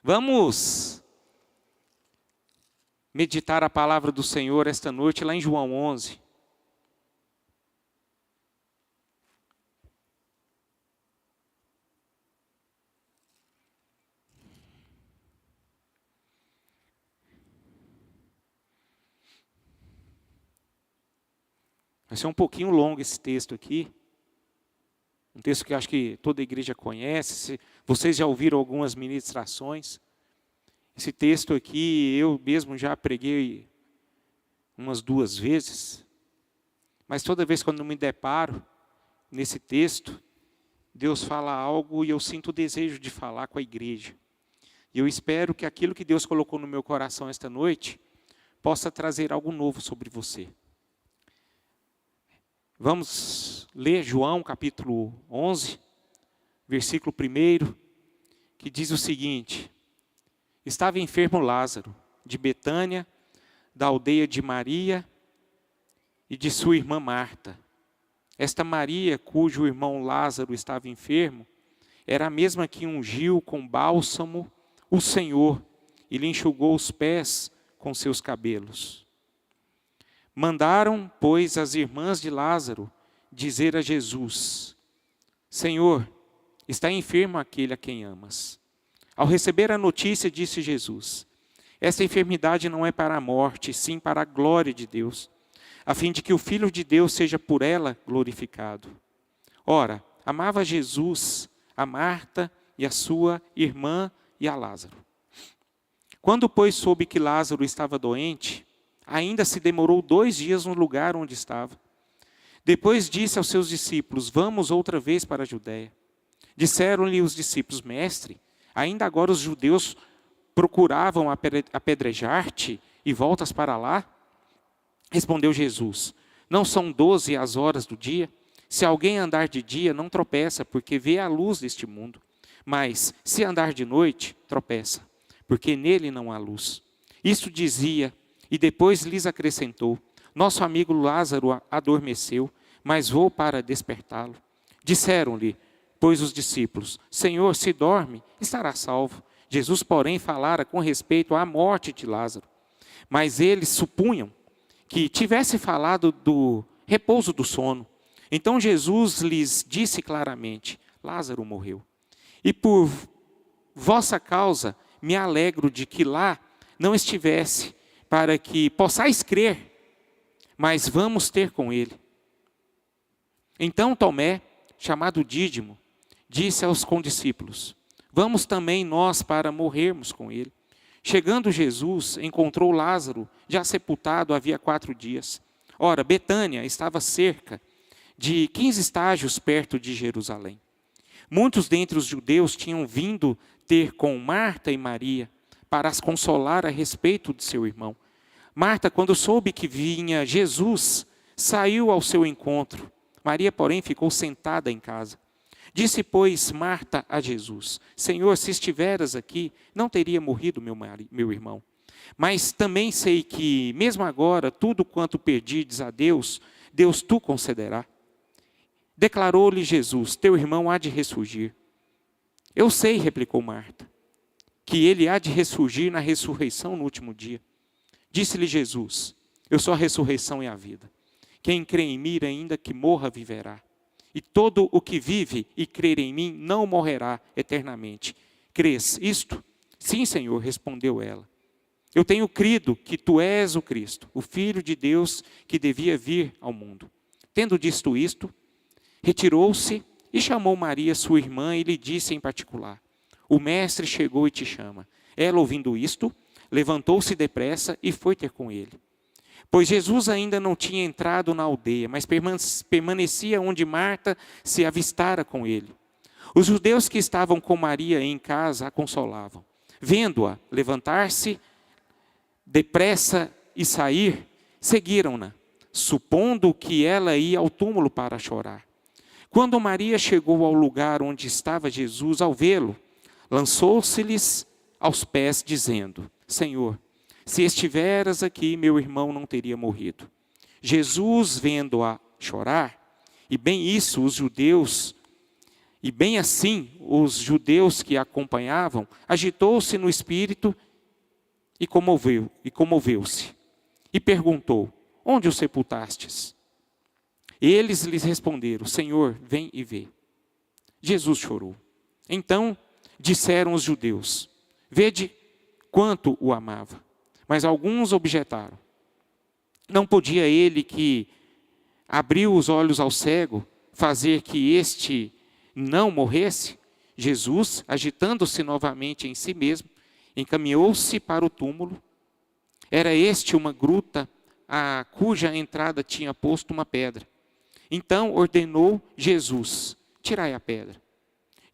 Vamos meditar a palavra do Senhor esta noite lá em João 11. Vai ser um pouquinho longo esse texto aqui. Um texto que acho que toda a igreja conhece. Vocês já ouviram algumas ministrações. Esse texto aqui eu mesmo já preguei umas 2 vezes. Mas toda vez quando eu me deparo nesse texto, Deus fala algo e eu sinto o desejo de falar com a igreja. E eu espero que aquilo que Deus colocou no meu coração esta noite possa trazer algo novo sobre você. Vamos ler João capítulo 11, versículo 1, que diz o seguinte: Estava enfermo Lázaro, de Betânia, da aldeia de Maria e de sua irmã Marta. Esta Maria, cujo irmão Lázaro estava enfermo, era a mesma que ungiu com bálsamo o Senhor e lhe enxugou os pés com seus cabelos. Mandaram, pois, as irmãs de Lázaro dizer a Jesus: Senhor, está enfermo aquele a quem amas. Ao receber a notícia, disse Jesus: Esta enfermidade não é para a morte, sim para a glória de Deus, a fim de que o Filho de Deus seja por ela glorificado. Ora, amava Jesus a Marta e a sua irmã e a Lázaro. Quando, pois, soube que Lázaro estava doente, ainda se demorou 2 dias no lugar onde estava. Depois disse aos seus discípulos: Vamos outra vez para a Judéia. Disseram-lhe os discípulos: Mestre, ainda agora os judeus procuravam apedrejar-te e voltas para lá? Respondeu Jesus: Não são 12 as horas do dia? Se alguém andar de dia, não tropeça, porque vê a luz deste mundo. Mas, se andar de noite, tropeça, porque nele não há luz. Isto dizia, e depois lhes acrescentou: Nosso amigo Lázaro adormeceu, mas vou para despertá-lo. Disseram-lhe, pois, os discípulos: Senhor, se dorme, estará salvo. Jesus, porém, falara com respeito à morte de Lázaro. Mas eles supunham que tivesse falado do repouso do sono. Então Jesus lhes disse claramente: Lázaro morreu. E por vossa causa me alegro de que lá não estivesse, para que possais crer, mas vamos ter com ele. Então Tomé, chamado Dídimo, disse aos condiscípulos: Vamos também nós para morrermos com ele. Chegando Jesus, encontrou Lázaro, já sepultado havia 4 dias. Ora, Betânia estava cerca de 15 estágios perto de Jerusalém. Muitos dentre os judeus tinham vindo ter com Marta e Maria, para as consolar a respeito de seu irmão. Marta, quando soube que vinha Jesus, saiu ao seu encontro. Maria, porém, ficou sentada em casa. Disse, pois, Marta a Jesus: Senhor, se estiveras aqui, não teria morrido meu irmão. Mas também sei que, mesmo agora, tudo quanto pedides a Deus, Deus tu concederá. Declarou-lhe Jesus: Teu irmão há de ressurgir. Eu sei, replicou Marta, que ele há de ressurgir na ressurreição no último dia. Disse-lhe Jesus: Eu sou a ressurreição e a vida. Quem crê em mim, ainda que morra, viverá. E todo o que vive e crer em mim não morrerá eternamente. Crês isto? Sim, Senhor, respondeu ela. Eu tenho crido que tu és o Cristo, o Filho de Deus que devia vir ao mundo. Tendo dito isto, retirou-se e chamou Maria, sua irmã, e lhe disse em particular: O mestre chegou e te chama. Ela, ouvindo isto, levantou-se depressa e foi ter com ele. Pois Jesus ainda não tinha entrado na aldeia, mas permanecia onde Marta se avistara com ele. Os judeus que estavam com Maria em casa a consolavam. Vendo-a levantar-se depressa e sair, seguiram-na, supondo que ela ia ao túmulo para chorar. Quando Maria chegou ao lugar onde estava Jesus, ao vê-lo, lançou-se-lhes aos pés, dizendo: Senhor, se estiveras aqui, meu irmão não teria morrido. Jesus, vendo-a chorar, e bem isso os judeus E bem assim, os judeus que a acompanhavam, agitou-se no espírito e comoveu-se. E perguntou: onde o sepultastes? Eles lhes responderam: Senhor, vem e vê. Jesus chorou. Então disseram os judeus: vede quanto o amava. Mas alguns objetaram: não podia ele que abriu os olhos ao cego fazer que este não morresse? Jesus, agitando-se novamente em si mesmo, encaminhou-se para o túmulo. Era este uma gruta, a cuja entrada tinha posto uma pedra. Então ordenou Jesus: tirai a pedra.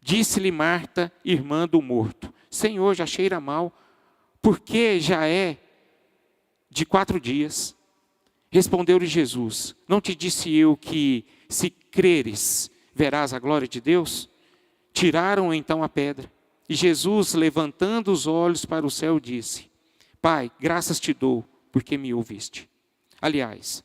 Disse-lhe Marta, irmã do morto: Senhor, já cheira mal, porque já é de 4 dias. Respondeu-lhe Jesus: não te disse eu que, se creres, verás a glória de Deus? Tiraram então a pedra. E Jesus, levantando os olhos para o céu, disse: Pai, graças te dou, porque me ouviste. Aliás,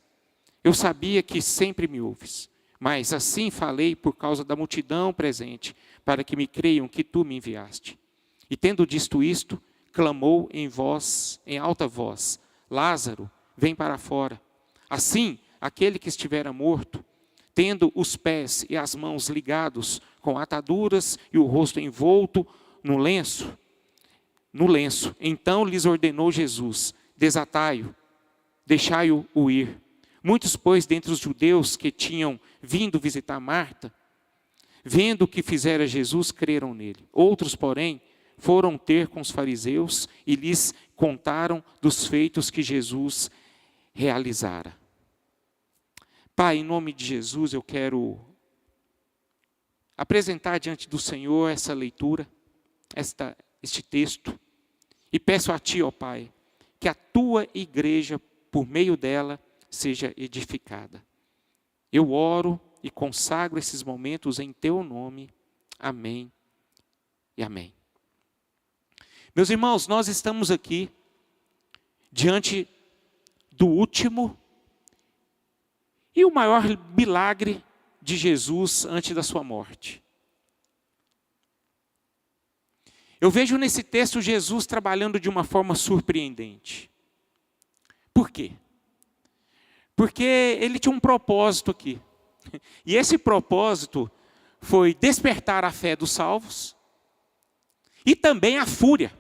eu sabia que sempre me ouves, mas assim falei por causa da multidão presente, para que me creiam que tu me enviaste. E tendo dito isto, clamou em alta voz: Lázaro, vem para fora. Assim, aquele que estivera morto, tendo os pés e as mãos ligados com ataduras e o rosto envolto no lenço, então lhes ordenou Jesus: desatai-o, deixai-o ir. Muitos, pois, dentre os judeus que tinham vindo visitar Marta, vendo o que fizera Jesus, creram nele. Outros, porém, foram ter com os fariseus e lhes contaram dos feitos que Jesus realizara. Pai, em nome de Jesus, eu quero apresentar diante do Senhor essa leitura, este texto, e peço a Ti, ó Pai, que a Tua igreja, por meio dela, seja edificada. Eu oro e consagro esses momentos em Teu nome. Amém e amém. Meus irmãos, nós estamos aqui diante do último e o maior milagre de Jesus antes da sua morte. Eu vejo nesse texto Jesus trabalhando de uma forma surpreendente. Por quê? Porque ele tinha um propósito aqui. E esse propósito foi despertar a fé dos salvos e também a fúria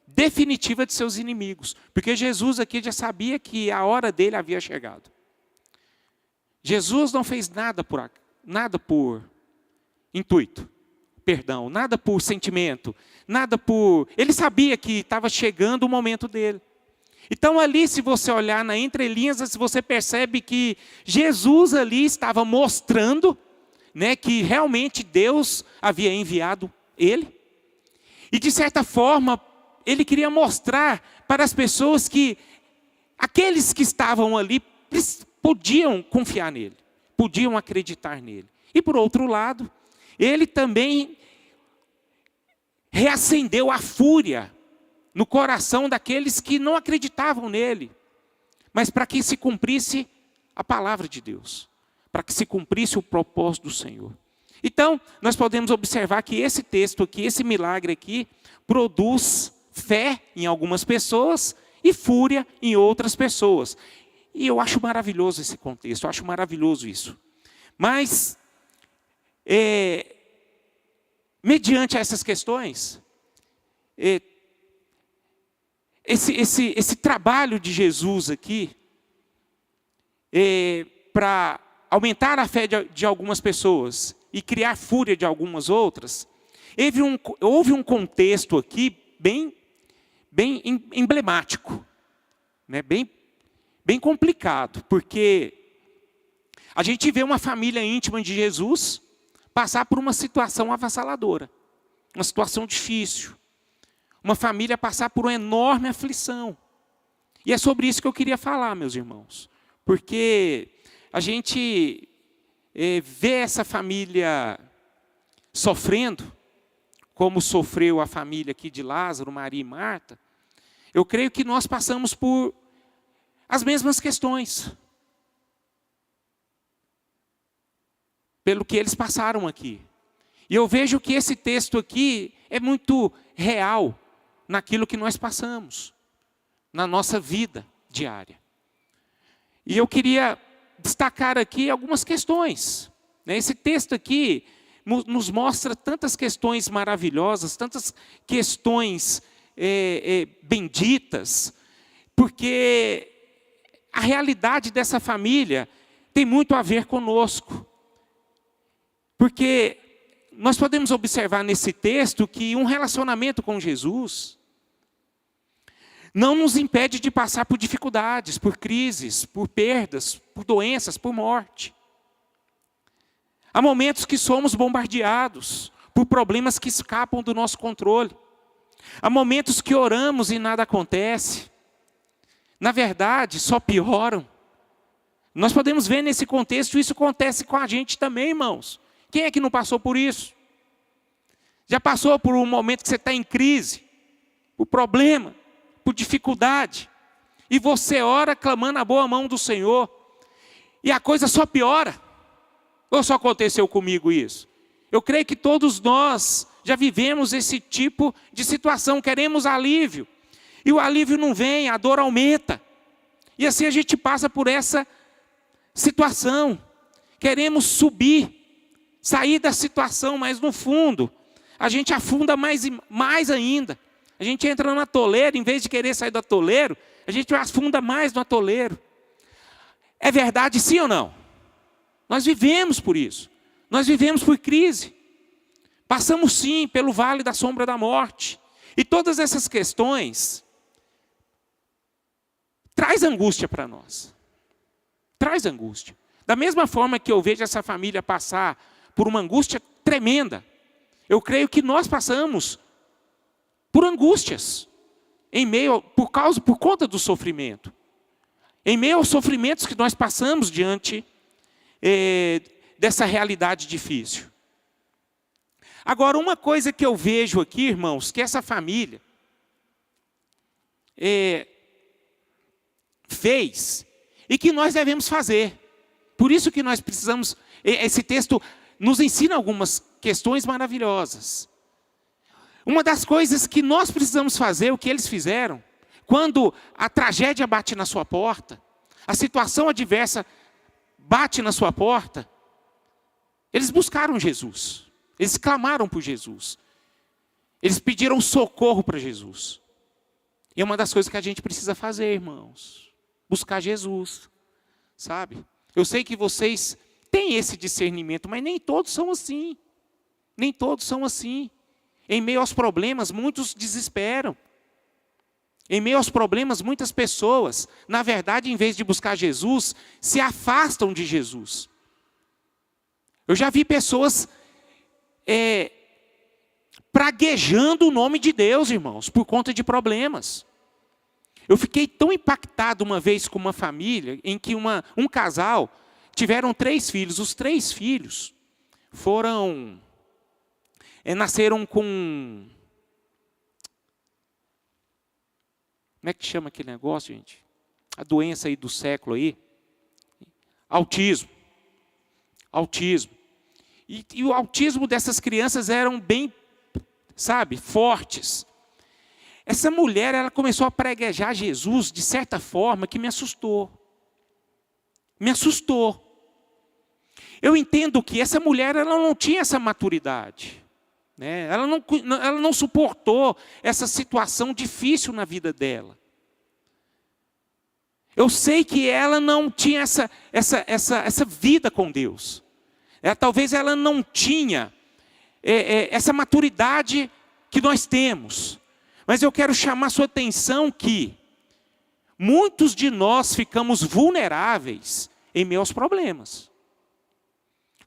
definitiva de seus inimigos. Porque Jesus aqui já sabia que a hora dele havia chegado. Jesus não fez nada por intuito, nada por sentimento, nada por... Ele sabia que estava chegando o momento dele. Então ali, se você olhar na entrelinhas, você percebe que Jesus ali estava mostrando, né, que realmente Deus havia enviado ele. E de certa forma, ele queria mostrar para as pessoas que aqueles que estavam ali podiam confiar nele, podiam acreditar nele. E por outro lado, ele também reacendeu a fúria no coração daqueles que não acreditavam nele, mas para que se cumprisse a palavra de Deus, para que se cumprisse o propósito do Senhor. Então, nós podemos observar que esse texto aqui, esse milagre aqui, produz fé em algumas pessoas e fúria em outras pessoas. E eu acho maravilhoso esse contexto, eu acho maravilhoso isso. Mas, mediante essas questões, esse trabalho de Jesus aqui, para aumentar a fé de algumas pessoas e criar fúria de algumas outras, houve um contexto aqui bem emblemático, né? Bem complicado, porque a gente vê uma família íntima de Jesus passar por uma situação avassaladora, uma situação difícil, uma família passar por uma enorme aflição. E é sobre isso que eu queria falar, meus irmãos, porque a gente vê essa família sofrendo, como sofreu a família aqui de Lázaro, Maria e Marta. Eu creio que nós passamos por as mesmas questões, pelo que eles passaram aqui. E eu vejo que esse texto aqui é muito real naquilo que nós passamos, na nossa vida diária. E eu queria destacar aqui algumas questões. Esse texto aqui nos mostra tantas questões maravilhosas, tantas questões benditas, porque a realidade dessa família tem muito a ver conosco. Porque nós podemos observar nesse texto que um relacionamento com Jesus não nos impede de passar por dificuldades, por crises, por perdas, por doenças, por morte. Há momentos que somos bombardeados por problemas que escapam do nosso controle. Há momentos que oramos e nada acontece. Na verdade, só pioram. Nós podemos ver nesse contexto, isso acontece com a gente também, irmãos. Quem é que não passou por isso? Já passou por um momento que você está em crise, por problema, por dificuldade, e você ora clamando a boa mão do Senhor, e a coisa só piora? Ou só aconteceu comigo isso? Eu creio que todos nós já vivemos esse tipo de situação, queremos alívio, e o alívio não vem, a dor aumenta, e assim a gente passa por essa situação, queremos subir, sair da situação, mas no fundo, a gente afunda mais ainda. A gente entra no atoleiro, em vez de querer sair do atoleiro, a gente afunda mais no atoleiro. É verdade sim ou não? Nós vivemos por isso. Nós vivemos por crise. Passamos sim pelo vale da sombra da morte. E todas essas questões traz angústia para nós. Traz angústia. Da mesma forma que eu vejo essa família passar por uma angústia tremenda, eu creio que nós passamos por angústias, por conta do sofrimento. Em meio aos sofrimentos que nós passamos diante dessa realidade difícil. Agora, uma coisa que eu vejo aqui, irmãos, que essa família fez e que nós devemos fazer. Por isso que nós precisamos, esse texto nos ensina algumas questões maravilhosas. Uma das coisas que nós precisamos fazer, o que eles fizeram, quando a tragédia bate na sua porta, a situação adversa bate na sua porta, eles buscaram Jesus, eles clamaram por Jesus, eles pediram socorro para Jesus. E é uma das coisas que a gente precisa fazer, irmãos, buscar Jesus, sabe? Eu sei que vocês têm esse discernimento, mas nem todos são assim, nem todos são assim. Em meio aos problemas, muitos desesperam. Em meio aos problemas, muitas pessoas, na verdade, em vez de buscar Jesus, se afastam de Jesus. Eu já vi pessoas praguejando o nome de Deus, irmãos, por conta de problemas. Eu fiquei tão impactado uma vez com uma família, em que um casal tiveram 3 filhos. Os 3 filhos nasceram com... Como é que chama aquele negócio, gente? A doença aí do século aí. Autismo. Autismo. E o autismo dessas crianças eram bem, fortes. Essa mulher, ela começou a praguejar Jesus de certa forma que me assustou. Me assustou. Eu entendo que essa mulher, ela não tinha essa maturidade. Ela não suportou essa situação difícil na vida dela. Eu sei que ela não tinha essa vida com Deus. Talvez ela não tinha essa maturidade que nós temos. Mas eu quero chamar a sua atenção que muitos de nós ficamos vulneráveis em meio aos problemas.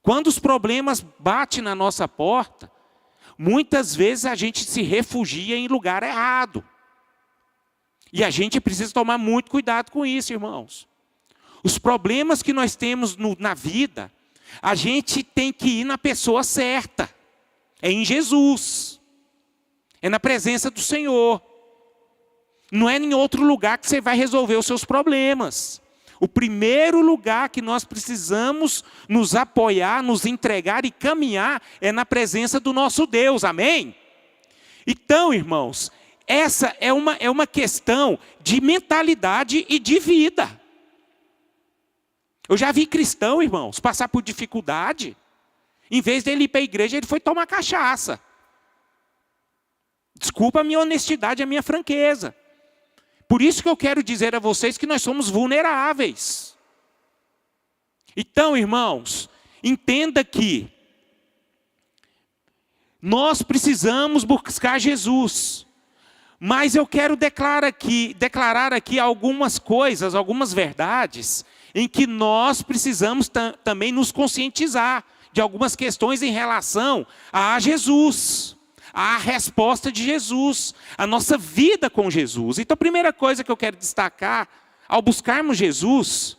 Quando os problemas batem na nossa porta, muitas vezes a gente se refugia em lugar errado. E a gente precisa tomar muito cuidado com isso, irmãos. Os problemas que nós temos na vida, a gente tem que ir na pessoa certa. É em Jesus. É na presença do Senhor. Não é em outro lugar que você vai resolver os seus problemas. O primeiro lugar que nós precisamos nos apoiar, nos entregar e caminhar é na presença do nosso Deus, amém? Então, irmãos, essa é uma questão de mentalidade e de vida. Eu já vi cristão, irmãos, passar por dificuldade. Em vez dele ir para a igreja, ele foi tomar cachaça. Desculpa a minha honestidade, a minha franqueza. Por isso que eu quero dizer a vocês que nós somos vulneráveis. Então, irmãos, entenda que nós precisamos buscar Jesus. Mas eu quero declarar aqui algumas coisas, algumas verdades, em que nós precisamos também nos conscientizar de algumas questões em relação a Jesus, a resposta de Jesus, a nossa vida com Jesus. Então, a primeira coisa que eu quero destacar, ao buscarmos Jesus,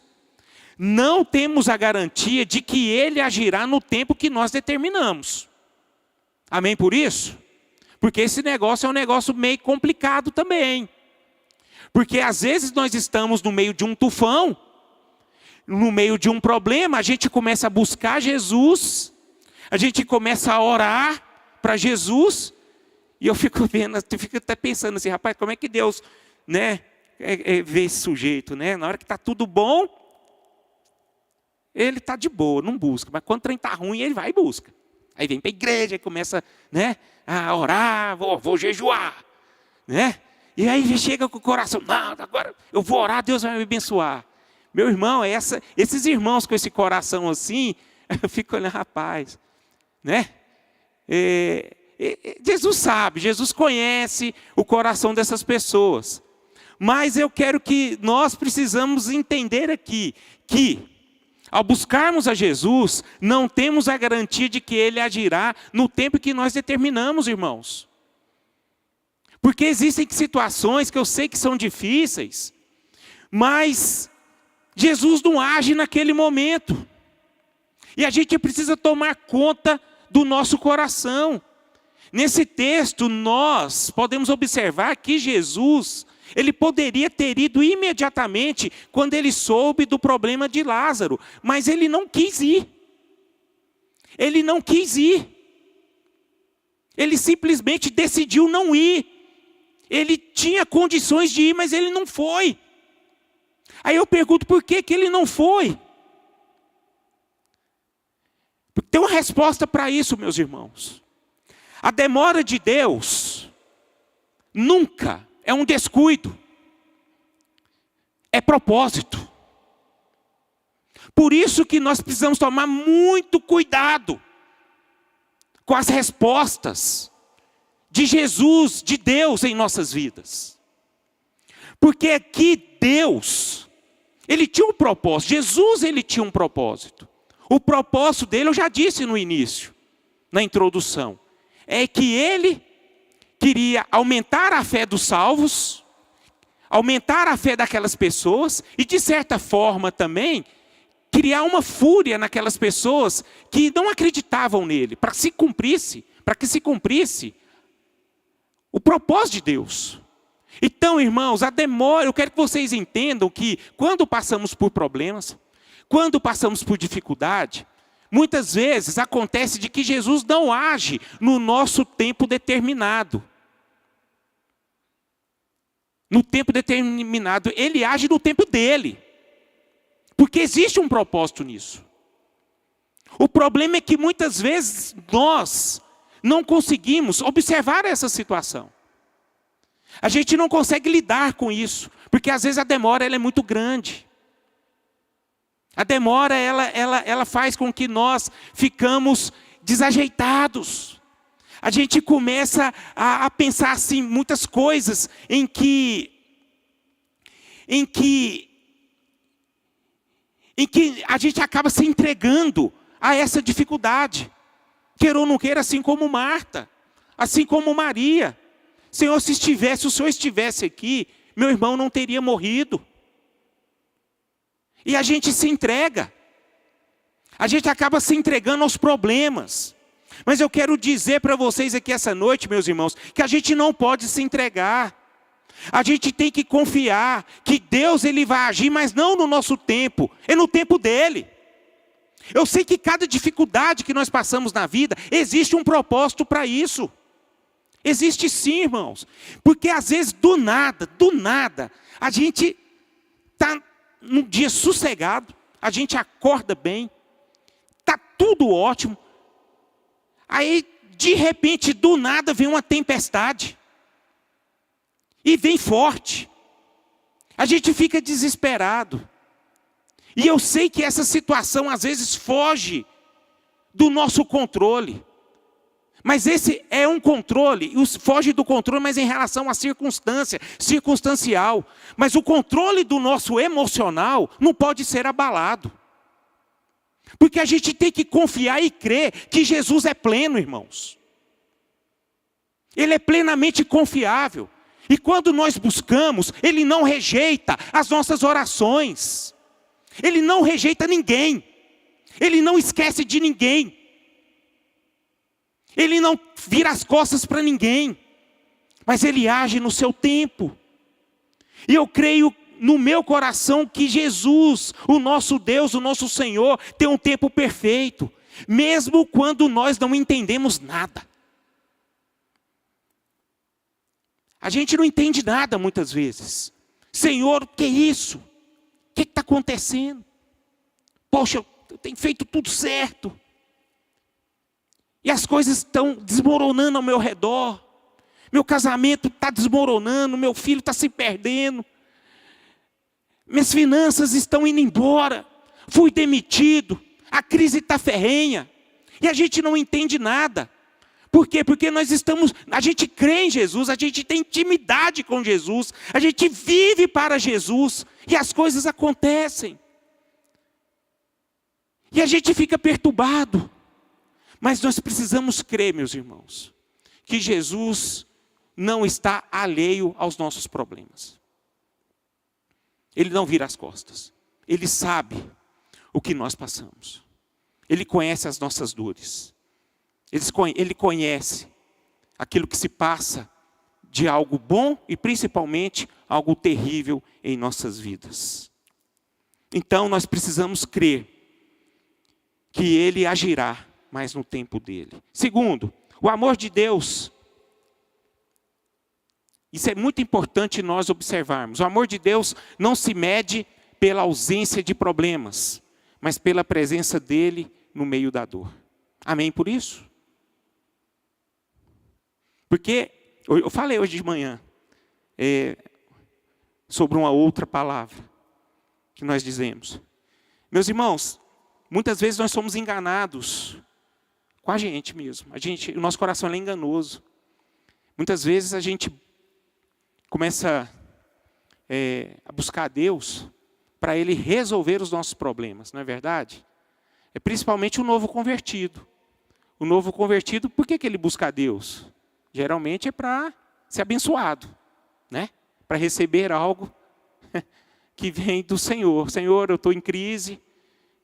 não temos a garantia de que Ele agirá no tempo que nós determinamos. Amém por isso? Porque esse negócio é um negócio meio complicado também. Porque às vezes nós estamos no meio de um tufão, no meio de um problema, a gente começa a buscar Jesus, a gente começa a orar para Jesus, e eu fico até pensando assim, rapaz, como é que Deus, né, vê esse sujeito, né? Na hora que está tudo bom, ele está de boa, não busca, mas quando o trem está ruim, ele vai e busca. Aí vem para a igreja e começa, né, a orar, vou jejuar, né? E aí chega com o coração, não, agora eu vou orar, Deus vai me abençoar. Meu irmão, esses irmãos com esse coração assim, eu fico olhando, rapaz, né? Jesus sabe, Jesus conhece o coração dessas pessoas. Mas eu quero que nós precisamos entender aqui, que ao buscarmos a Jesus, não temos a garantia de que Ele agirá no tempo que nós determinamos, irmãos. Porque existem situações que eu sei que são difíceis, mas Jesus não age naquele momento. E a gente precisa tomar conta do nosso coração. Nesse texto, nós podemos observar que Jesus, ele poderia ter ido imediatamente quando ele soube do problema de Lázaro, mas ele não quis ir. Ele não quis ir. Ele simplesmente decidiu não ir. Ele tinha condições de ir, mas ele não foi. Aí eu pergunto, por que ele não foi? Tem uma resposta para isso, meus irmãos. A demora de Deus nunca é um descuido. É propósito. Por isso que nós precisamos tomar muito cuidado com as respostas de Jesus, de Deus em nossas vidas. Porque aqui Deus, Ele tinha um propósito. Jesus, Ele tinha um propósito. O propósito dele, eu já disse no início, na introdução, é que Ele queria aumentar a fé dos salvos, aumentar a fé daquelas pessoas e, de certa forma também, criar uma fúria naquelas pessoas que não acreditavam nele, para que se cumprisse o propósito de Deus. Então, irmãos, a demora, eu quero que vocês entendam que quando passamos por problemas, quando passamos por dificuldade, muitas vezes acontece de que Jesus não age no nosso tempo determinado. No tempo determinado, Ele age no tempo dele. Porque existe um propósito nisso. O problema é que muitas vezes nós não conseguimos observar essa situação. A gente não consegue lidar com isso, porque às vezes a demora ela é muito grande. A demora ela faz com que nós ficamos desajeitados. A gente começa a pensar assim muitas coisas em que a gente acaba se entregando a essa dificuldade. Queira ou não queira, assim como Marta, assim como Maria. Senhor, se o Senhor estivesse aqui, meu irmão não teria morrido. E a gente se entrega. A gente acaba se entregando aos problemas. Mas eu quero dizer para vocês aqui essa noite, meus irmãos, que a gente não pode se entregar. A gente tem que confiar que Deus ele vai agir, mas não no nosso tempo, é no tempo dele. Eu sei que cada dificuldade que nós passamos na vida, existe um propósito para isso. Existe sim, irmãos. Porque às vezes do nada, a gente está num dia sossegado, a gente acorda bem, está tudo ótimo. Aí, de repente, do nada vem uma tempestade. E vem forte. A gente fica desesperado. E eu sei que essa situação às vezes foge do nosso controle. Mas esse é um controle, foge do controle, mas em relação à circunstância, circunstancial. Mas o controle do nosso emocional não pode ser abalado. Porque a gente tem que confiar e crer que Jesus é pleno, irmãos. Ele é plenamente confiável. E quando nós buscamos, Ele não rejeita as nossas orações. Ele não rejeita ninguém. Ele não esquece de ninguém. Ele não vira as costas para ninguém. Mas Ele age no seu tempo. E eu creio no meu coração que Jesus, o nosso Deus, o nosso Senhor, tem um tempo perfeito. Mesmo quando nós não entendemos nada. A gente não entende nada muitas vezes. Senhor, o que é isso? O que está acontecendo? Poxa, eu tenho feito tudo certo. E as coisas estão desmoronando ao meu redor. Meu casamento está desmoronando, meu filho está se perdendo. Minhas finanças estão indo embora. Fui demitido. A crise está ferrenha. E a gente não entende nada. Por quê? Porque a gente crê em Jesus, a gente tem intimidade com Jesus, a gente vive para Jesus, e as coisas acontecem. E a gente fica perturbado. Mas nós precisamos crer, meus irmãos, que Jesus não está alheio aos nossos problemas. Ele não vira as costas. Ele sabe o que nós passamos. Ele conhece as nossas dores. Ele conhece aquilo que se passa de algo bom e principalmente algo terrível em nossas vidas. Então nós precisamos crer que Ele agirá, mas no tempo dele. Segundo, o amor de Deus. Isso é muito importante nós observarmos. O amor de Deus não se mede pela ausência de problemas, mas pela presença dele no meio da dor. Amém por isso? Porque eu falei hoje de manhã sobre uma outra palavra que nós dizemos. Meus irmãos, muitas vezes nós somos enganados com a gente mesmo. O nosso coração é enganoso. Muitas vezes a gente começa a buscar a Deus para Ele resolver os nossos problemas, não é verdade? É principalmente o novo convertido. O novo convertido, por que ele busca a Deus? Geralmente é para ser abençoado, né? Para receber algo que vem do Senhor. Senhor, eu estou em crise,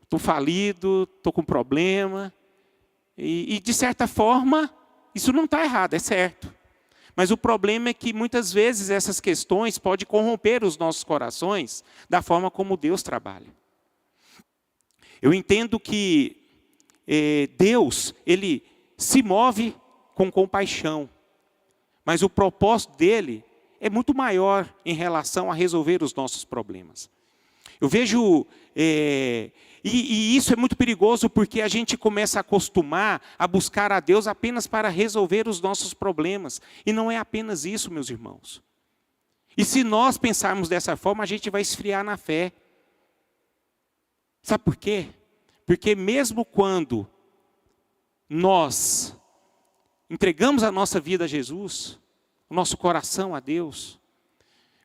estou falido, estou com problema. E de certa forma, isso não está errado, é certo. Mas o problema é que muitas vezes essas questões podem corromper os nossos corações da forma como Deus trabalha. Eu entendo que Deus, Ele se move com compaixão. Mas o propósito dele é muito maior em relação a resolver os nossos problemas. Eu vejo, e isso é muito perigoso porque a gente começa a acostumar a buscar a Deus apenas para resolver os nossos problemas. E não é apenas isso, meus irmãos. E se nós pensarmos dessa forma, a gente vai esfriar na fé. Sabe por quê? Porque mesmo quando nós entregamos a nossa vida a Jesus, o nosso coração a Deus,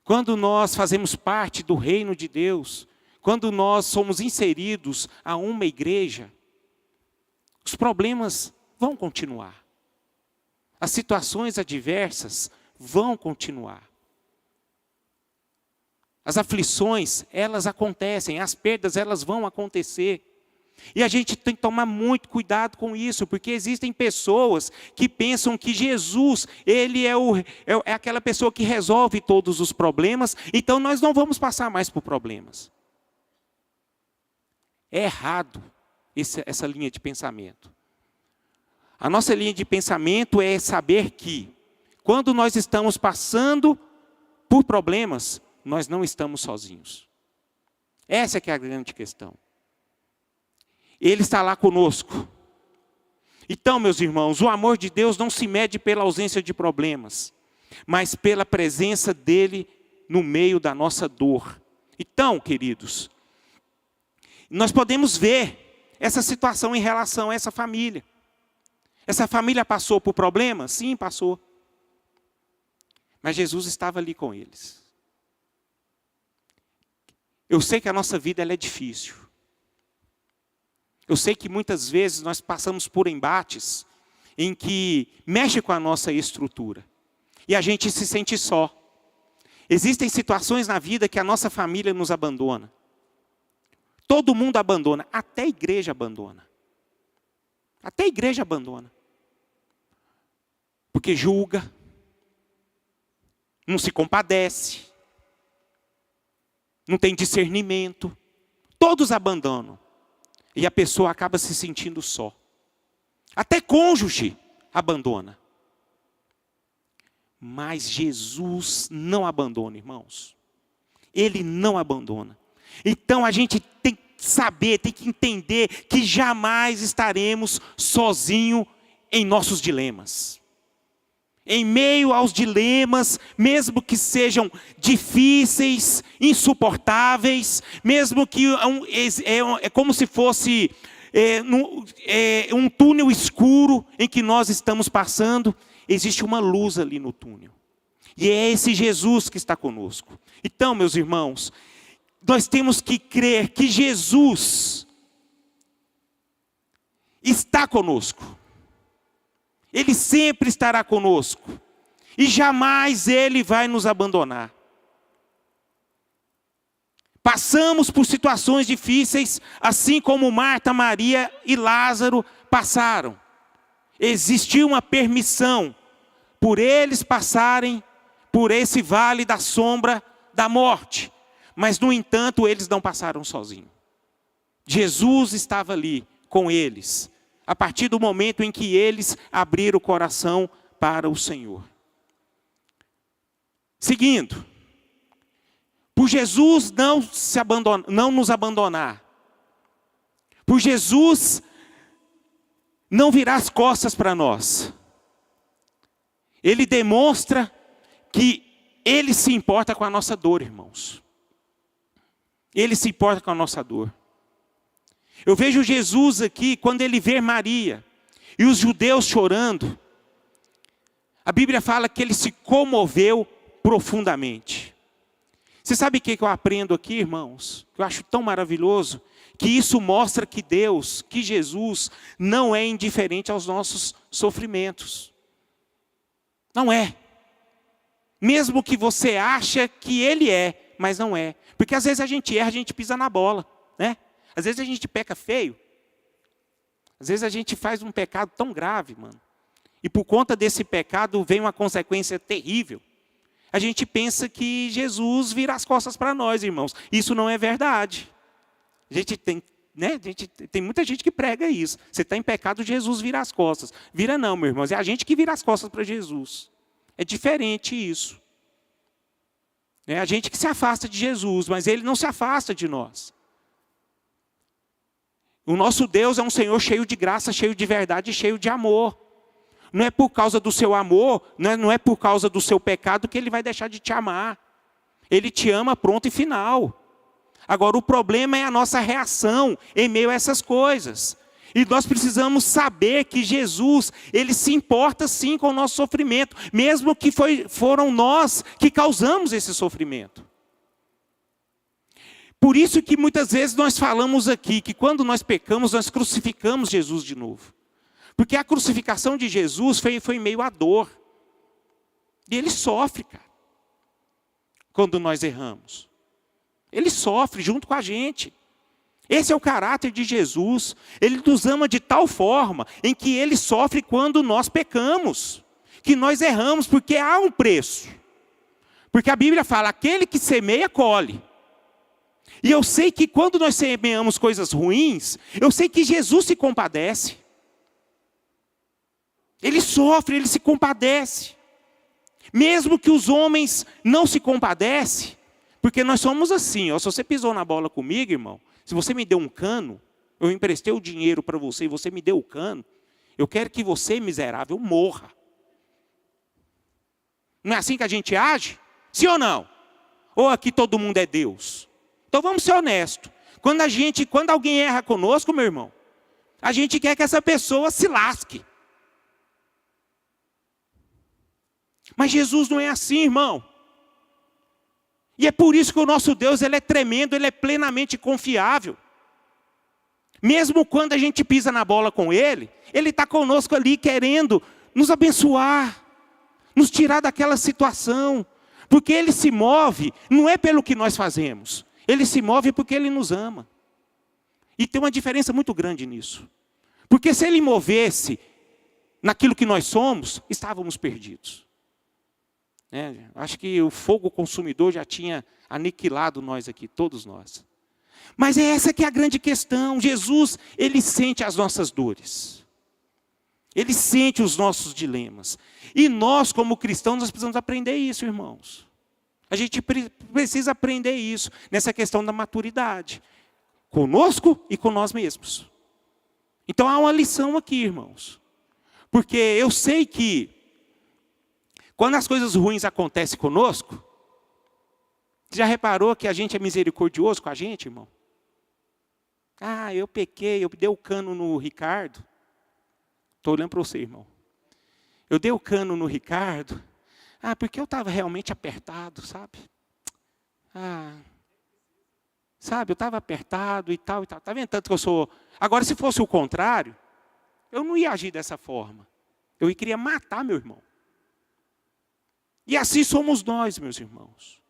quando nós fazemos parte do reino de Deus, quando nós somos inseridos a uma igreja, os problemas vão continuar. As situações adversas vão continuar. As aflições, elas acontecem, as perdas, elas vão acontecer. E a gente tem que tomar muito cuidado com isso, porque existem pessoas que pensam que Jesus, ele é aquela pessoa que resolve todos os problemas, então nós não vamos passar mais por problemas. É errado essa linha de pensamento. A nossa linha de pensamento é saber que, quando nós estamos passando por problemas, nós não estamos sozinhos. Essa é que é a grande questão. Ele está lá conosco. Então, meus irmãos, o amor de Deus não se mede pela ausência de problemas, mas pela presença dele no meio da nossa dor. Então, queridos, nós podemos ver essa situação em relação a essa família. Essa família passou por problemas? Sim, passou. Mas Jesus estava ali com eles. Eu sei que a nossa vida ela é difícil. Eu sei que muitas vezes nós passamos por embates em que mexe com a nossa estrutura. E a gente se sente só. Existem situações na vida que a nossa família nos abandona. Todo mundo abandona, até a igreja abandona. Até a igreja abandona. Porque julga, não se compadece, não tem discernimento. Todos abandonam. E a pessoa acaba se sentindo só. Até cônjuge abandona. Mas Jesus não abandona, irmãos. Ele não abandona. Então a gente tem que saber, tem que entender que jamais estaremos sozinhos em nossos dilemas. Em meio aos dilemas, mesmo que sejam difíceis, insuportáveis, mesmo que é como se fosse um túnel escuro em que nós estamos passando, existe uma luz ali no túnel. E é esse Jesus que está conosco. Então, meus irmãos, nós temos que crer que Jesus está conosco. Ele sempre estará conosco. E jamais Ele vai nos abandonar. Passamos por situações difíceis, assim como Marta, Maria e Lázaro passaram. Existiu uma permissão por eles passarem por esse vale da sombra da morte. Mas, no entanto, eles não passaram sozinhos. Jesus estava ali com eles. A partir do momento em que eles abriram o coração para o Senhor. Seguindo, por Jesus não nos abandonar, por Jesus não virar as costas para nós, Ele demonstra que Ele se importa com a nossa dor, irmãos. Ele se importa com a nossa dor. Eu vejo Jesus aqui, quando ele vê Maria e os judeus chorando, a Bíblia fala que ele se comoveu profundamente. Você sabe o que eu aprendo aqui, irmãos? Eu acho tão maravilhoso, que isso mostra que Deus, que Jesus, não é indiferente aos nossos sofrimentos. Não é. Mesmo que você ache que ele é, mas não é. Porque às vezes a gente erra, a gente pisa na bola, né? Às vezes a gente peca feio. Às vezes a gente faz um pecado tão grave, mano. E por conta desse pecado vem uma consequência terrível. A gente pensa que Jesus vira as costas para nós, irmãos. Isso não é verdade. A gente tem, né? Tem muita gente que prega isso. Você está em pecado, Jesus vira as costas. Vira não, meu irmão. É a gente que vira as costas para Jesus. É diferente isso. É a gente que se afasta de Jesus, mas Ele não se afasta de nós. O nosso Deus é um Senhor cheio de graça, cheio de verdade e cheio de amor. Não é por causa do seu amor, não é por causa do seu pecado que Ele vai deixar de te amar. Ele te ama pronto e final. Agora o problema é a nossa reação em meio a essas coisas. E nós precisamos saber que Jesus, Ele se importa sim com o nosso sofrimento, mesmo que foram nós que causamos esse sofrimento. Por isso que muitas vezes nós falamos aqui, que quando nós pecamos, nós crucificamos Jesus de novo. Porque a crucificação de Jesus foi em meio à dor. E Ele sofre, cara, quando nós erramos. Ele sofre junto com a gente. Esse é o caráter de Jesus. Ele nos ama de tal forma em que Ele sofre quando nós pecamos, que nós erramos, porque há um preço. Porque a Bíblia fala, aquele que semeia, colhe. E eu sei que quando nós semeamos coisas ruins, eu sei que Jesus se compadece. Ele sofre, Ele se compadece. Mesmo que os homens não se compadecem, porque nós somos assim, ó, se você pisou na bola comigo, irmão, se você me deu um cano, eu emprestei o dinheiro para você e você me deu o cano, eu quero que você, miserável, morra. Não é assim que a gente age? Sim ou não? Ou aqui todo mundo é Deus? Então vamos ser honestos. Quando alguém erra conosco, meu irmão, a gente quer que essa pessoa se lasque. Mas Jesus não é assim, irmão. E é por isso que o nosso Deus, Ele é tremendo, Ele é plenamente confiável. Mesmo quando a gente pisa na bola com Ele, Ele está conosco ali querendo nos abençoar, nos tirar daquela situação. Porque Ele se move, não é pelo que nós fazemos. Ele se move porque Ele nos ama. E tem uma diferença muito grande nisso. Porque se Ele movesse naquilo que nós somos, estávamos perdidos. Acho que o fogo consumidor já tinha aniquilado nós aqui, todos nós. Mas é essa que é a grande questão. Jesus, Ele sente as nossas dores. Ele sente os nossos dilemas. E nós, como cristãos, nós precisamos aprender isso, irmãos. A gente precisa aprender isso, nessa questão da maturidade. Conosco e com nós mesmos. Então há uma lição aqui, irmãos. Porque eu sei que quando as coisas ruins acontecem conosco, você já reparou que a gente é misericordioso com a gente, irmão? Ah, eu pequei, eu dei o cano no Ricardo. Estou olhando para você, irmão. Eu dei o cano no Ricardo. Ah, porque eu estava realmente apertado, sabe? Sabe, eu estava apertado e tal, e tal. Está vendo tanto que eu sou... Agora, se fosse o contrário, eu não ia agir dessa forma. Eu queria matar meu irmão. E assim somos nós, meus irmãos.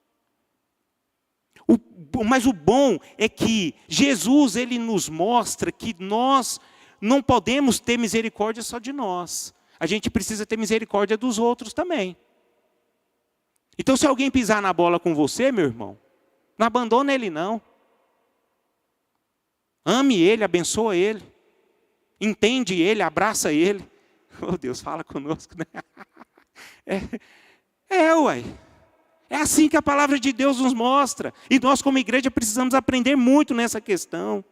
Mas o bom é que Jesus, Ele nos mostra que nós não podemos ter misericórdia só de nós. A gente precisa ter misericórdia dos outros também. Então, se alguém pisar na bola com você, meu irmão, não abandona ele não. Ame ele, abençoa ele. Entende ele, abraça ele. Oh, Deus, fala conosco, né? Uai. É assim que a palavra de Deus nos mostra. E nós, como igreja, precisamos aprender muito nessa questão.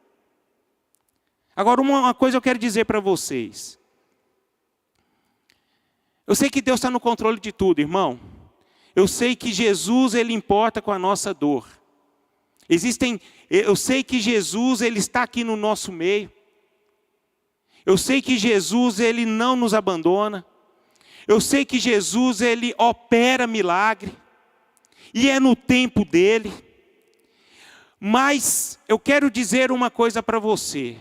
Agora, uma coisa eu quero dizer para vocês. Eu sei que Deus está no controle de tudo, irmão. Eu sei que Jesus, Ele importa com a nossa dor. Eu sei que Jesus, Ele está aqui no nosso meio. Eu sei que Jesus, Ele não nos abandona. Eu sei que Jesus, Ele opera milagre. E é no tempo dEle. Mas eu quero dizer uma coisa para você.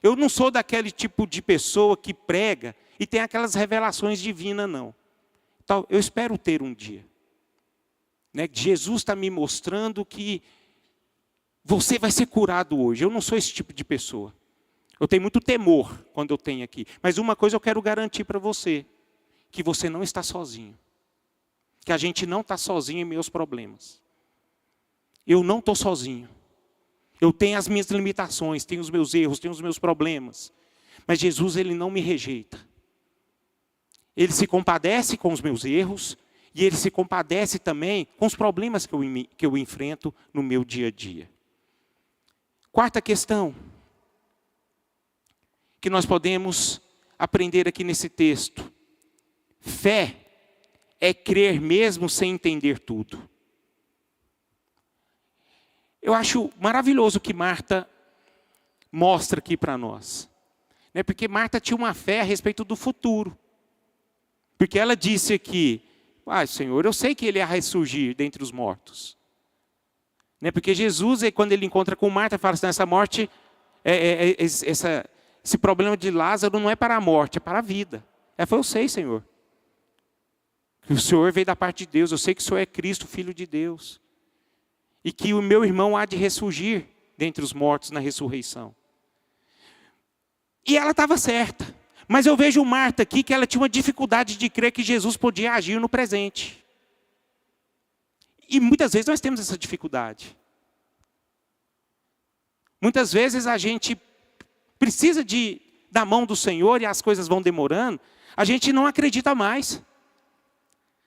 Eu não sou daquele tipo de pessoa que prega e tem aquelas revelações divinas, não. Então, eu espero ter um dia. Jesus está me mostrando que você vai ser curado hoje. Eu não sou esse tipo de pessoa. Eu tenho muito temor quando eu tenho aqui. Mas uma coisa eu quero garantir para você. Que você não está sozinho. Que a gente não está sozinho em meus problemas. Eu não estou sozinho. Eu tenho as minhas limitações, tenho os meus erros, tenho os meus problemas. Mas Jesus, Ele não me rejeita. Ele se compadece com os meus erros. E Ele se compadece também com os problemas que eu enfrento no meu dia a dia. Quarta questão. Que nós podemos aprender aqui nesse texto. Fé é crer mesmo sem entender tudo. Eu acho maravilhoso o que Marta mostra aqui para nós. Porque Marta tinha uma fé a respeito do futuro. Porque ela disse aqui, Senhor, eu sei que Ele ia ressurgir dentre os mortos. Porque Jesus, quando Ele encontra com Marta, fala assim, essa morte, esse problema de Lázaro não é para a morte, é para a vida. Ela falou, eu sei, Senhor. Que o Senhor veio da parte de Deus, eu sei que o Senhor é Cristo, Filho de Deus. E que o meu irmão há de ressurgir dentre os mortos na ressurreição. E ela estava certa. Mas eu vejo Marta aqui que ela tinha uma dificuldade de crer que Jesus podia agir no presente. E muitas vezes nós temos essa dificuldade. Muitas vezes a gente precisa da mão do Senhor e as coisas vão demorando. A gente não acredita mais.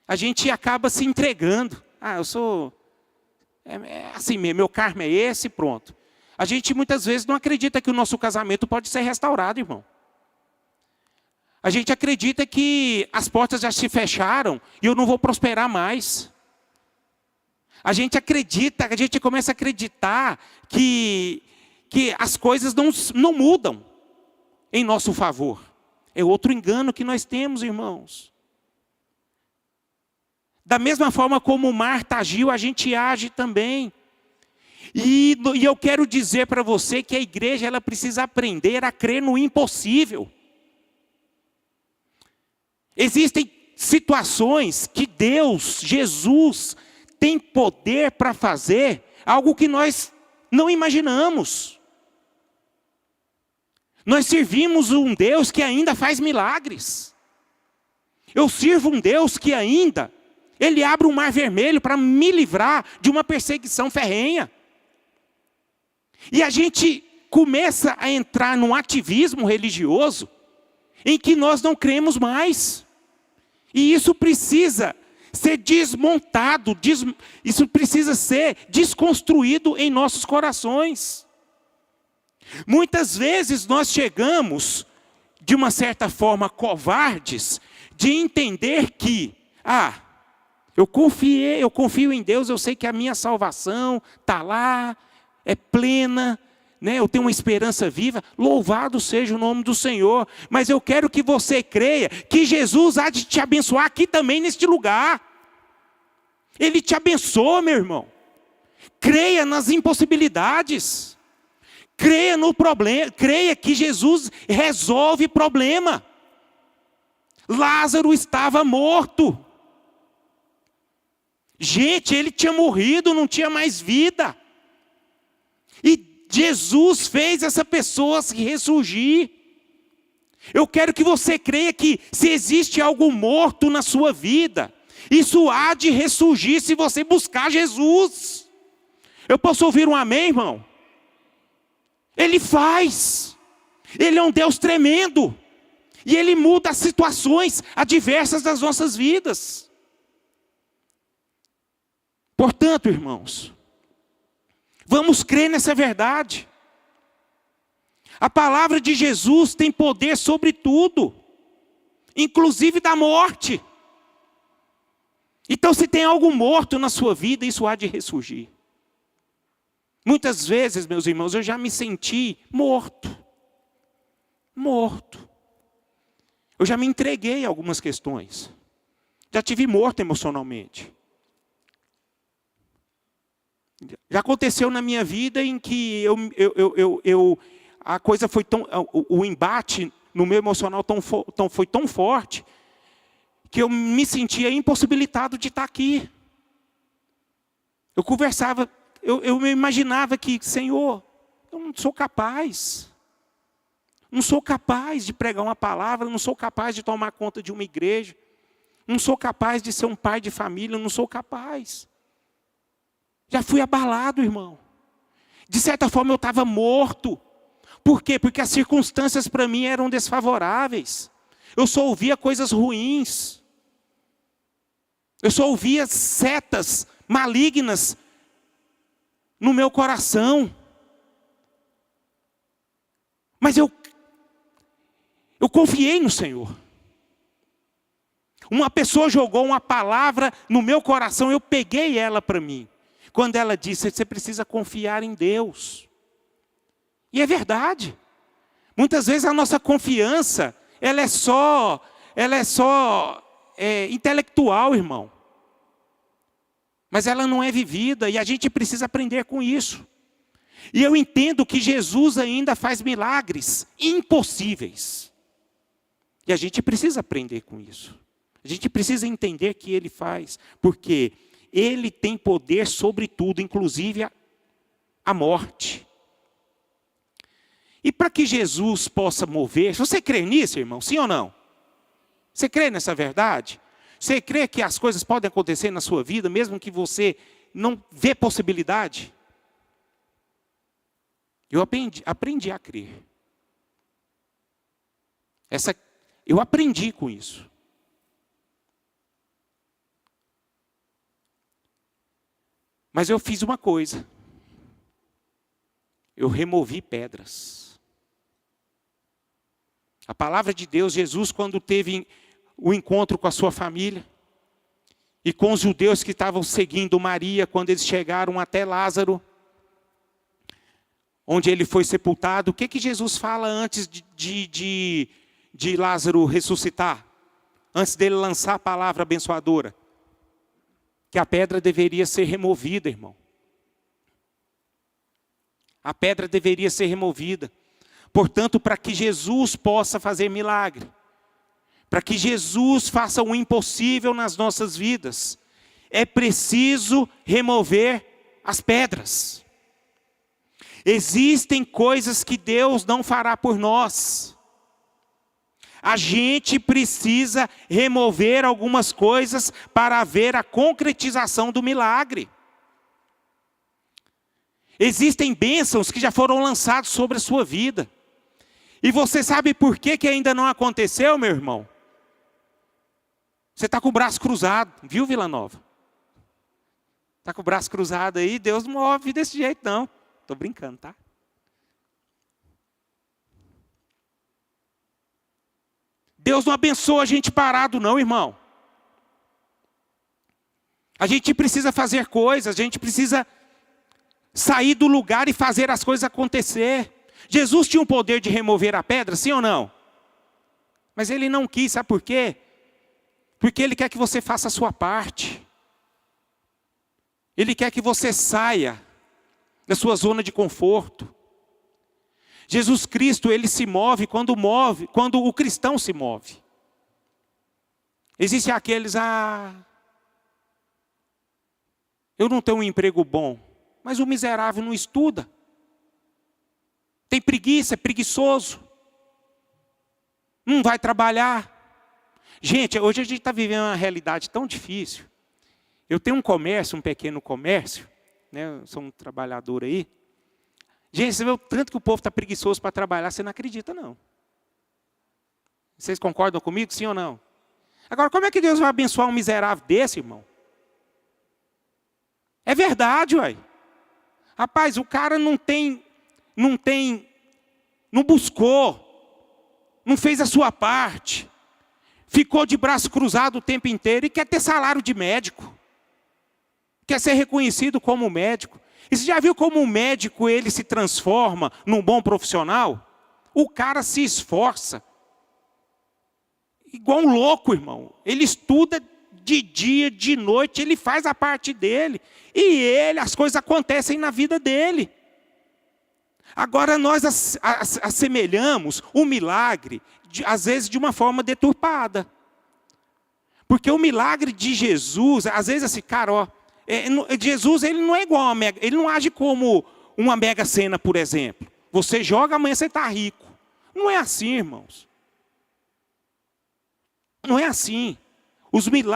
A gente acaba se entregando. Eu sou... É assim mesmo, meu karma é esse, pronto. A gente muitas vezes não acredita que o nosso casamento pode ser restaurado, irmão. A gente acredita que as portas já se fecharam e eu não vou prosperar mais. A gente começa a acreditar que as coisas não mudam em nosso favor. É outro engano que nós temos, irmãos. Da mesma forma como Marta agiu, a gente age também. E eu quero dizer para você que a igreja ela precisa aprender a crer no impossível. Existem situações que Deus, Jesus, tem poder para fazer algo que nós não imaginamos. Nós servimos um Deus que ainda faz milagres. Eu sirvo um Deus que ainda, Ele abre um mar vermelho para me livrar de uma perseguição ferrenha. E a gente começa a entrar num ativismo religioso em que nós não cremos mais. E isso precisa ser desmontado, isso precisa ser desconstruído em nossos corações. Muitas vezes nós chegamos, de uma certa forma, covardes, de entender que, eu confio em Deus, eu sei que a minha salvação está lá, é plena, né? Eu tenho uma esperança viva, louvado seja o nome do Senhor. Mas eu quero que você creia que Jesus há de te abençoar aqui também neste lugar. Ele te abençoa, meu irmão. Creia nas impossibilidades. Creia no problema, creia que Jesus resolve problema. Lázaro estava morto. Gente, ele tinha morrido, não tinha mais vida. E Jesus fez essa pessoa se ressurgir. Eu quero que você creia que se existe algo morto na sua vida, isso há de ressurgir se você buscar Jesus. Eu posso ouvir um amém, irmão? Ele faz. Ele é um Deus tremendo. E Ele muda as situações adversas das nossas vidas. Portanto, irmãos, vamos crer nessa verdade. A palavra de Jesus tem poder sobre tudo, inclusive da morte. Então, se tem algo morto na sua vida, isso há de ressurgir. Muitas vezes, meus irmãos, eu já me senti morto. Eu já me entreguei a algumas questões. Já tive morto emocionalmente. Já aconteceu na minha vida em que a coisa foi o embate no meu emocional foi tão forte que eu me sentia impossibilitado de estar aqui. Eu conversava, eu me imaginava que, Senhor, eu não sou capaz. Não sou capaz de pregar uma palavra, não sou capaz de tomar conta de uma igreja. Não sou capaz de ser um pai de família, não sou capaz. Já fui abalado, irmão. De certa forma eu estava morto. Por quê? Porque as circunstâncias para mim eram desfavoráveis. Eu só ouvia coisas ruins. Eu só ouvia setas malignas no meu coração. Mas eu confiei no Senhor. Uma pessoa jogou uma palavra no meu coração, eu peguei ela para mim. Quando ela disse, você precisa confiar em Deus. E é verdade. Muitas vezes a nossa confiança, ela é só intelectual, irmão. Mas ela não é vivida e a gente precisa aprender com isso. E eu entendo que Jesus ainda faz milagres impossíveis. E a gente precisa aprender com isso. A gente precisa entender que Ele faz, porque Ele tem poder sobre tudo, inclusive a morte. E para que Jesus possa mover, você crê nisso, irmão? Sim ou não? Você crê nessa verdade? Você crê que as coisas podem acontecer na sua vida, mesmo que você não vê possibilidade? Eu aprendi a crer. Eu aprendi com isso. Mas eu fiz uma coisa. Eu removi pedras. A palavra de Deus, Jesus, quando teve o encontro com a sua família, e com os judeus que estavam seguindo Maria, quando eles chegaram até Lázaro, onde ele foi sepultado, o que Jesus fala antes de Lázaro ressuscitar? Antes dele lançar a palavra abençoadora? Que a pedra deveria ser removida, irmão. A pedra deveria ser removida. Portanto, para que Jesus possa fazer milagre, para que Jesus faça o impossível nas nossas vidas, é preciso remover as pedras. Existem coisas que Deus não fará por nós. A gente precisa remover algumas coisas para ver a concretização do milagre. Existem bênçãos que já foram lançados sobre a sua vida. E você sabe por que ainda não aconteceu, meu irmão? Você está com o braço cruzado, viu, Vila Nova? Está com o braço cruzado aí, Deus não move desse jeito não. Estou brincando, tá? Deus não abençoa a gente parado não, irmão. A gente precisa fazer coisas, a gente precisa sair do lugar e fazer as coisas acontecer. Jesus tinha o poder de remover a pedra, sim ou não? Mas ele não quis, sabe por quê? Porque ele quer que você faça a sua parte. Ele quer que você saia da sua zona de conforto. Jesus Cristo, ele se move quando o cristão se move. Existem aqueles, eu não tenho um emprego bom, mas o miserável não estuda. Tem preguiça, é preguiçoso. Não vai trabalhar. Gente, hoje a gente está vivendo uma realidade tão difícil. Eu tenho um comércio, um pequeno comércio, né? Eu sou um trabalhador aí. Gente, você vê o tanto que o povo está preguiçoso para trabalhar, você não acredita não. Vocês concordam comigo, sim ou não? Agora, como é que Deus vai abençoar um miserável desse, irmão? É verdade, uai. Rapaz, o cara não buscou, não fez a sua parte, ficou de braço cruzado o tempo inteiro e quer ter salário de médico. Quer ser reconhecido como médico. E você já viu como um médico ele se transforma num bom profissional? O cara se esforça. Igual um louco, irmão. Ele estuda de dia, de noite, ele faz a parte dele. E as coisas acontecem na vida dele. Agora nós assemelhamos o milagre, às vezes de uma forma deturpada. Porque o milagre de Jesus, às vezes assim, cara, ó, Jesus ele não é igual ele não age como uma mega sena, por exemplo. Você joga, amanhã você está rico. Não é assim, irmãos. Não é assim.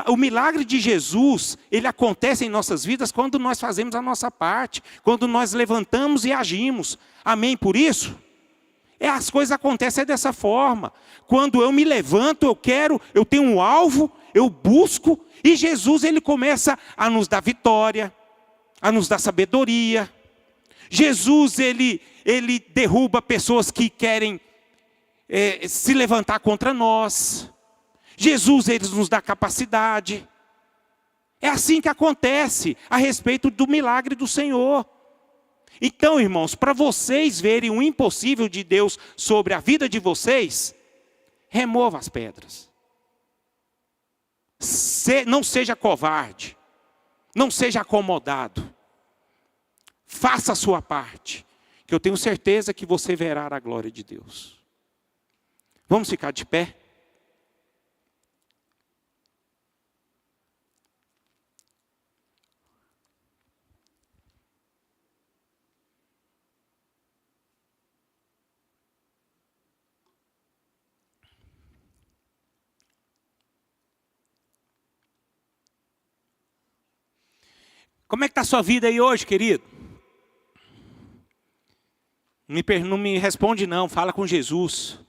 O milagre de Jesus, ele acontece em nossas vidas quando nós fazemos a nossa parte, quando nós levantamos e agimos. Amém por isso? As coisas acontecem dessa forma. Quando eu me levanto, eu tenho um alvo, eu busco, e Jesus ele começa a nos dar vitória, a nos dar sabedoria. Jesus ele derruba pessoas que querem se levantar contra nós. Jesus ele nos dá capacidade. É assim que acontece a respeito do milagre do Senhor. Então, irmãos, para vocês verem o impossível de Deus sobre a vida de vocês, remova as pedras. Não seja covarde. Não seja acomodado. Faça a sua parte, que eu tenho certeza que você verá a glória de Deus. Vamos ficar de pé? Como é que está a sua vida aí hoje, querido? Não me responde não, fala com Jesus.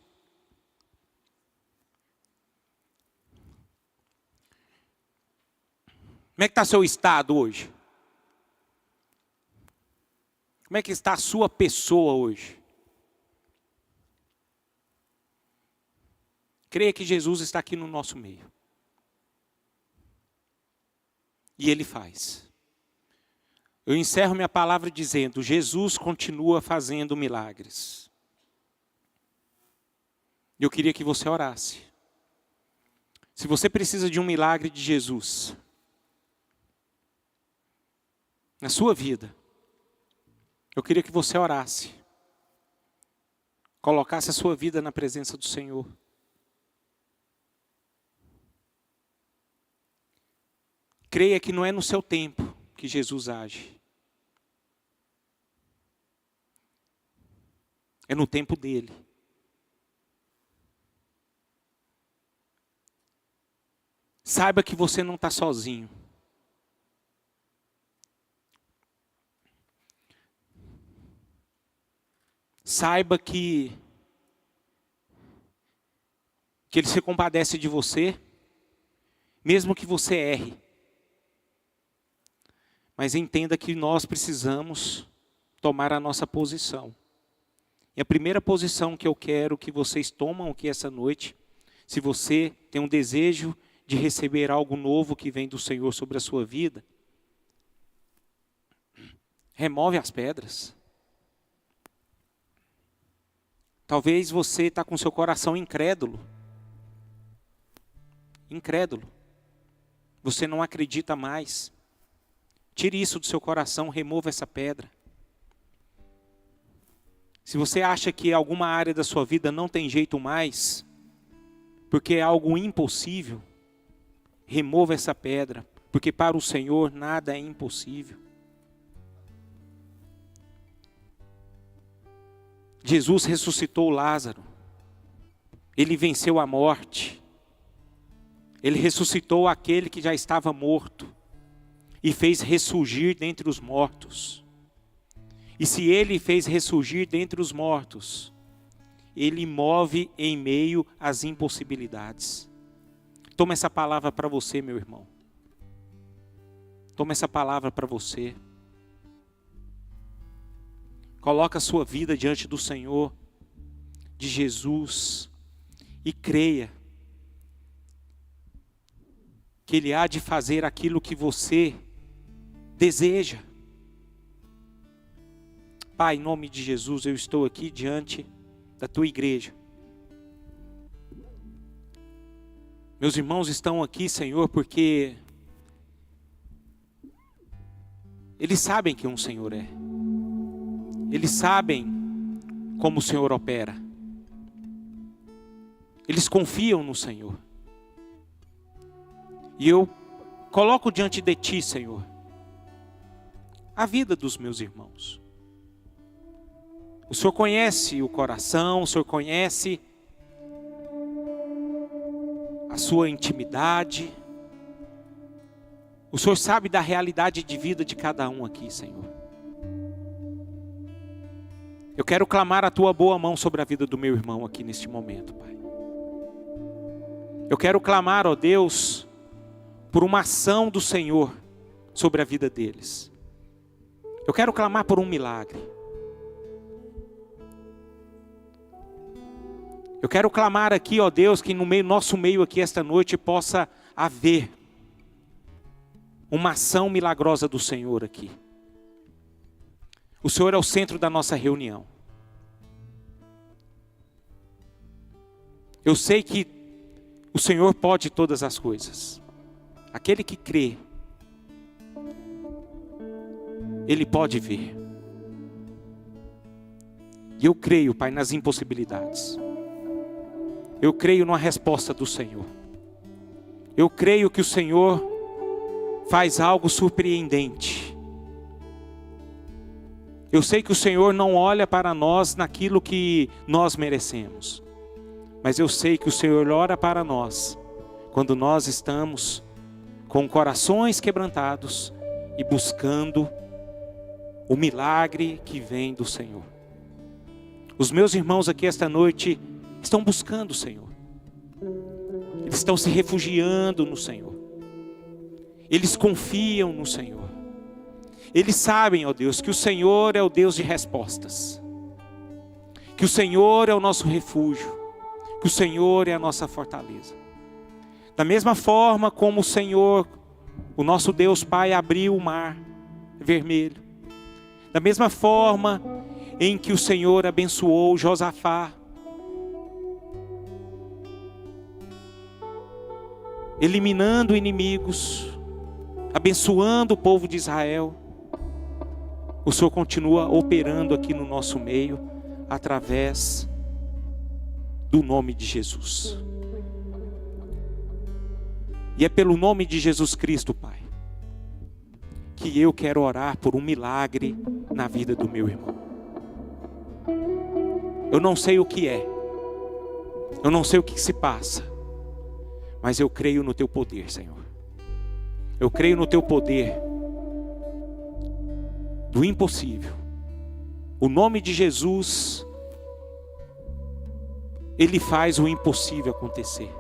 Como é que está seu estado hoje? Como é que está a sua pessoa hoje? Creia que Jesus está aqui no nosso meio. E Ele faz. Eu encerro minha palavra dizendo, Jesus continua fazendo milagres. Eu queria que você orasse. Se você precisa de um milagre de Jesus na sua vida, eu queria que você orasse. Colocasse a sua vida na presença do Senhor. Creia que não é no seu tempo que Jesus age. É no tempo dele. Saiba que você não está sozinho. Saiba que Ele se compadece de você, mesmo que você erre. Mas entenda que nós precisamos tomar a nossa posição. E a primeira posição que eu quero que vocês tomam aqui essa noite, se você tem um desejo de receber algo novo que vem do Senhor sobre a sua vida, remove as pedras. Talvez você está com seu coração incrédulo. Incrédulo. Você não acredita mais. Tire isso do seu coração, remova essa pedra. Se você acha que alguma área da sua vida não tem jeito mais, porque é algo impossível, remova essa pedra, porque para o Senhor nada é impossível. Jesus ressuscitou Lázaro. Ele venceu a morte. Ele ressuscitou aquele que já estava morto e fez ressurgir dentre os mortos. E se Ele fez ressurgir dentre os mortos, Ele move em meio às impossibilidades. Toma essa palavra para você, meu irmão. Toma essa palavra para você. Coloca a sua vida diante do Senhor, de Jesus, e creia que Ele há de fazer aquilo que você deseja. Pai, em nome de Jesus, eu estou aqui diante da Tua igreja. Meus irmãos estão aqui, Senhor, porque eles sabem quem o Senhor é. Eles sabem como o Senhor opera. Eles confiam no Senhor. E eu coloco diante de Ti, Senhor, a vida dos meus irmãos. O Senhor conhece o coração, o Senhor conhece a sua intimidade. O Senhor sabe da realidade de vida de cada um aqui, Senhor. Eu quero clamar a Tua boa mão sobre a vida do meu irmão aqui neste momento, Pai. Eu quero clamar, ó Deus, por uma ação do Senhor sobre a vida deles. Eu quero clamar por um milagre. Eu quero clamar aqui, ó Deus, que no nosso meio aqui esta noite possa haver uma ação milagrosa do Senhor aqui. O Senhor é o centro da nossa reunião. Eu sei que o Senhor pode todas as coisas. Aquele que crê, ele pode ver. E eu creio, Pai, nas impossibilidades. Eu creio na resposta do Senhor. Eu creio que o Senhor faz algo surpreendente. Eu sei que o Senhor não olha para nós naquilo que nós merecemos. Mas eu sei que o Senhor olha para nós quando nós estamos com corações quebrantados e buscando o milagre que vem do Senhor. Os meus irmãos aqui esta noite estão buscando o Senhor. Eles estão se refugiando no Senhor. Eles confiam no Senhor. Eles sabem, ó Deus, que o Senhor é o Deus de respostas. Que o Senhor é o nosso refúgio. Que o Senhor é a nossa fortaleza. Da mesma forma como o Senhor, o nosso Deus Pai, abriu o mar vermelho. Da mesma forma em que o Senhor abençoou Josafá, eliminando inimigos, abençoando o povo de Israel, o Senhor continua operando aqui no nosso meio, através do nome de Jesus. E é pelo nome de Jesus Cristo, Pai, que eu quero orar por um milagre na vida do meu irmão. Eu não sei o que é, eu não sei o que se passa, mas eu creio no Teu poder, Senhor. Eu creio no Teu poder do impossível. O nome de Jesus, Ele faz o impossível acontecer.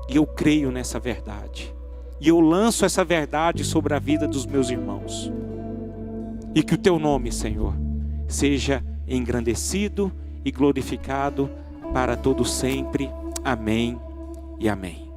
E eu creio nessa verdade. E eu lanço essa verdade sobre a vida dos meus irmãos. E que o Teu nome, Senhor, seja engrandecido e glorificado para todo sempre. Amém e amém.